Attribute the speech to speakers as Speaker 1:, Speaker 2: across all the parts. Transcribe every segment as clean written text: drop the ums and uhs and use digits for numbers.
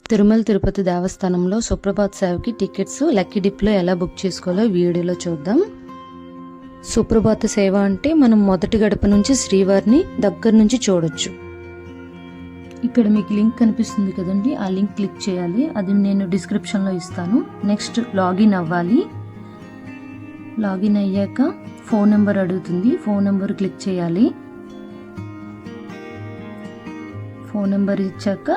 Speaker 1: తిరుమల తిరుపతి దేవస్థానంలో సుప్రభాత్ సేవకి tickets lucky డిప్లో ఎలా బుక్ చేసుకోవాలో వీడియోలో చూద్దాం. సుప్రభాత సేవ అంటే మనం మొదటి గడప నుంచి శ్రీవారిని దగ్గర నుంచి చూడొచ్చు. ఇక్కడ మీకు లింక్ కనిపిస్తుంది కదండి, ఆ లింక్ క్లిక్ చేయాలి. అది నేను డిస్క్రిప్షన్లో ఇస్తాను. నెక్స్ట్ లాగిన్ అవ్వాలి. లాగిన్ అయ్యాక ఫోన్ నెంబర్ అడుగుతుంది, ఫోన్ నెంబర్ క్లిక్ చేయాలి. ఫోన్ నెంబర్ ఇచ్చాక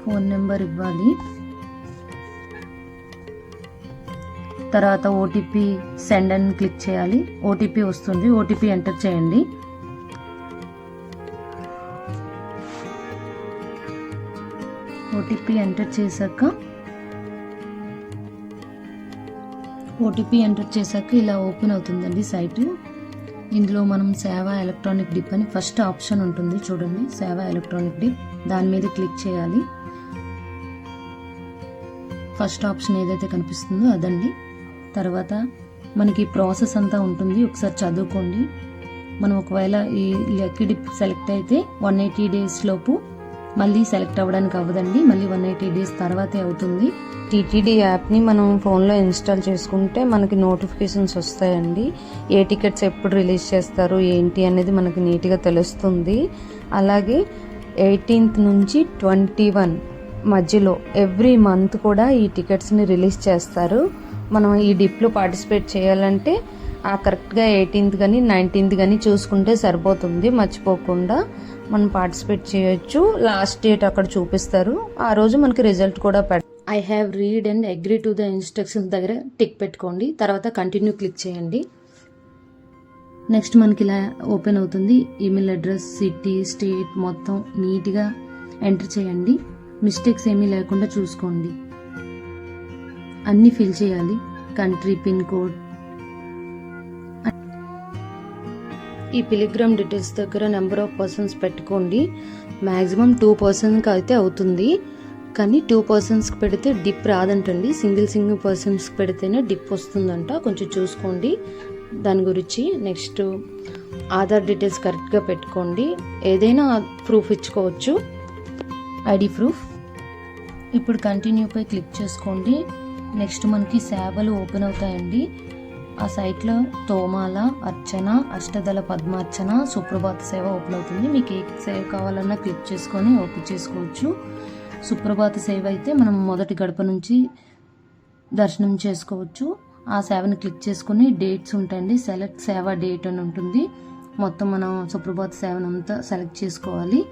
Speaker 1: ఫోన్ నెంబర్ ఇవ్వాలి. తర్వాత ఓటీపీ సెండ్ అని క్లిక్ చేయాలి. ఓటీపీ వస్తుంది, ఓటీపీ ఎంటర్ చేయండి. ఓటీపీ ఎంటర్ చేశాక ఇలా ఓపెన్ అవుతుందండి సైట్. ఇందులో మనం సేవ ఎలక్ట్రానిక్ డిప్ అని ఫస్ట్ ఆప్షన్ ఉంటుంది చూడండి, సేవ ఎలక్ట్రానిక్ డిప్, దాని మీద క్లిక్ చేయాలి. ఫస్ట్ ఆప్షన్ ఏదైతే కనిపిస్తుందో అదండి. తర్వాత మనకి ప్రాసెస్ అంతా ఉంటుంది, ఒకసారి చదువుకోండి. మనం ఒకవేళ ఈ లక్కీ డిప్ సెలెక్ట్ అయితే 180 days లోపు మళ్ళీ సెలెక్ట్ అవ్వడానికి అవ్వదండి, మళ్ళీ 180 days తర్వాతే అవుతుంది. టీటీడీ యాప్ని మనం ఫోన్లో ఇన్స్టాల్ చేసుకుంటే మనకి నోటిఫికేషన్స్ వస్తాయండి. ఏ టికెట్స్ ఎప్పుడు రిలీజ్ చేస్తారు ఏంటి అనేది మనకి నీట్గా తెలుస్తుంది. అలాగే 18th నుంచి 21 మధ్యలో ఎవ్రీ మంత్ కూడా ఈ టికెట్స్ని రిలీజ్ చేస్తారు. మనం ఈ డిప్లో పార్టిసిపేట్ చేయాలంటే కరెక్ట్గా 18th కానీ 19th కానీ చూసుకుంటే సరిపోతుంది. మర్చిపోకుండా మనం పార్టిసిపేట్ చేయొచ్చు. లాస్ట్ డేట్ అక్కడ చూపిస్తారు, ఆ రోజు మనకి రిజల్ట్ కూడా I have read and agree to the instructions దగ్గర టిక్ పెట్టుకోండి. తర్వాత కంటిన్యూ క్లిక్ చేయండి. నెక్స్ట్ మనకి ఇలా ఓపెన్ అవుతుంది. ఈమెయిల్ అడ్రస్, సిటీ, స్టేట్ మొత్తం నీట్గా ఎంటర్ చేయండి. మిస్టేక్స్ ఏమీ లేకుండా చూసుకోండి. అన్నీ ఫిల్ చేయాలి. Country, pin code. ఈ పిలిగ్రామ్ డీటెయిల్స్ దగ్గర నెంబర్ ఆఫ్ పర్సన్స్ పెట్టుకోండి. మ్యాక్సిమం 2 persons అయితే అవుతుంది, కానీ 2 personsకి పెడితే డిప్ రాదంటండి. సింగిల్ పర్సన్స్కి పెడితేనే డిప్ వస్తుందంట, కొంచెం చూసుకోండి దాని గురించి. నెక్స్ట్ ఆధార్ డీటెయిల్స్ కరెక్ట్గా పెట్టుకోండి. ఏదైనా ప్రూఫ్ ఇచ్చుకోవచ్చు, ఐడి ప్రూఫ్. ఇప్పుడు కంటిన్యూపై క్లిక్ చేసుకోండి. నెక్స్ట్ మనకి సేవలు ఓపెన్ అవుతాయండి. ఆ సైట్లో తోమాల, అర్చన, అష్టదళ పద్మార్చన, సుప్రభాత సేవ ఓపెన్ అవుతుంది. మీకు ఏ సేవ కావాలన్నా క్లిక్ చేసుకొని ఓపెన్ చేసుకోవచ్చు. సుప్రభాత సేవ అయితే మనం మొదటి గడప నుంచి దర్శనం చేసుకోవచ్చు. ఆ సేవను క్లిక్ చేసుకుని డేట్స్ ఉంటాయండి, సెలెక్ట్ సేవ డేట్ అని ఉంటుంది. మొత్తం మనం సుప్రభాత సేవనంతా సెలెక్ట్ చేసుకోవాలి.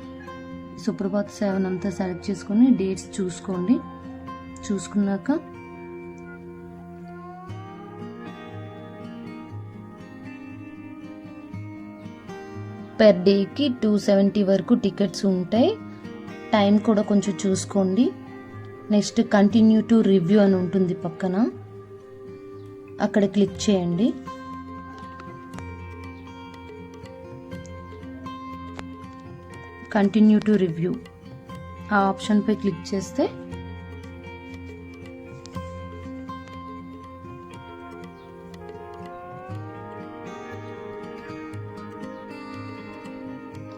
Speaker 1: సుప్రభాత సేవనంతా సెలెక్ట్ చేసుకుని డేట్స్ చూసుకోండి. చూసుకున్నాక పెర్ డేకి 270 వరకు టికెట్స్ ఉంటాయి. టైం కూడా కొంచెం చూసుకోండి. నెక్స్ట్ కంటిన్యూ టు రివ్యూ అని ఉంటుంది పక్కన, అక్కడ క్లిక్ చేయండి. కంటిన్యూ టు రివ్యూ ఆ ఆప్షన్పై క్లిక్ చేస్తే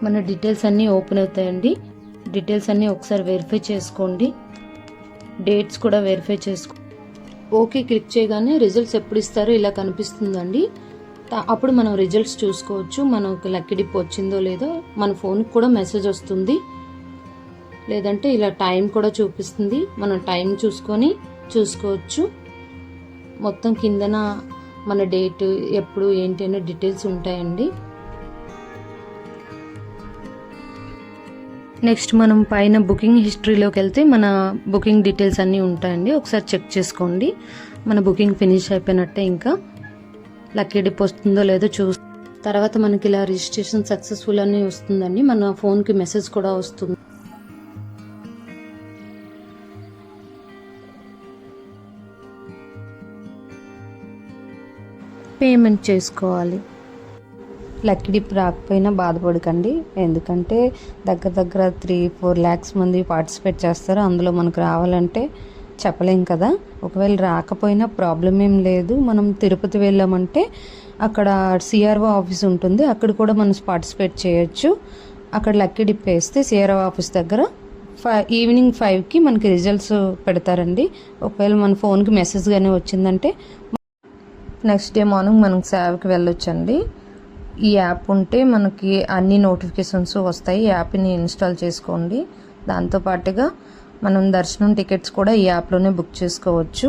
Speaker 1: మన డీటెయిల్స్ అన్నీ ఓపెన్ అవుతాయండి. డీటెయిల్స్ అన్నీ ఒకసారి వెరిఫై చేసుకోండి. డేట్స్ కూడా వెరిఫై ఓకే క్లిక్ చేయగానే రిజల్ట్స్ ఎప్పుడు ఇస్తారో ఇలా కనిపిస్తుందండి. అప్పుడు మనం రిజల్ట్స్ చూసుకోవచ్చు. మనకు లక్కీ డిప్ వచ్చిందో లేదో మన ఫోన్కి కూడా మెసేజ్ వస్తుంది. లేదంటే ఇలా టైం కూడా చూపిస్తుంది, మనం టైం చూసుకోవచ్చు. మొత్తం కిందన మన డేట్ ఎప్పుడు ఏంటి అనే డీటెయిల్స్ ఉంటాయండి. నెక్స్ట్ మనం పైన బుకింగ్ హిస్టరీలోకి వెళ్తే మన బుకింగ్ డీటెయిల్స్ అన్నీ ఉంటాయండి. ఒకసారి చెక్ చేసుకోండి. మన బుకింగ్ ఫినిష్ అయిపోయినట్టే. ఇంకా లక్కీ డిప్ వస్తుందో లేదో తర్వాత మనకి ఇలా రిజిస్ట్రేషన్ సక్సెస్ఫుల్ అని వస్తుందండి. మన ఫోన్కి మెసేజ్ కూడా వస్తుంది. పేమెంట్ చేసుకోవాలి. లక్కీ డిప్ రాకపోయినా బాధపడకండి, ఎందుకంటే దగ్గర 3-4 lakhs మంది పార్టిసిపేట్ చేస్తారు. అందులో మనకు రావాలంటే చెప్పలేం కదా. ఒకవేళ రాకపోయినా ప్రాబ్లం ఏం లేదు. మనం తిరుపతి వెళ్ళామంటే అక్కడ సిఆర్ఓ ఆఫీస్ ఉంటుంది, అక్కడ కూడా మనం పార్టిసిపేట్ చేయొచ్చు. అక్కడ లక్కీ డిప్ వేస్తే సిఆర్ఓ ఆఫీస్ దగ్గర ఈవినింగ్ 5కి మనకి రిజల్ట్స్ పెడతారండి. ఒకవేళ మన ఫోన్కి మెసేజ్ కానీ వచ్చిందంటే నెక్స్ట్ డే మార్నింగ్ మనం సేవకి వెళ్ళొచ్చండి. ఈ యాప్ ఉంటే మనకి అన్ని నోటిఫికేషన్స్ వస్తాయి. ఈ యాప్ని ఇన్స్టాల్ చేసుకోండి. దాంతోపాటుగా మనం దర్శనం టికెట్స్ కూడా ఈ యాప్లోనే బుక్ చేసుకోవచ్చు.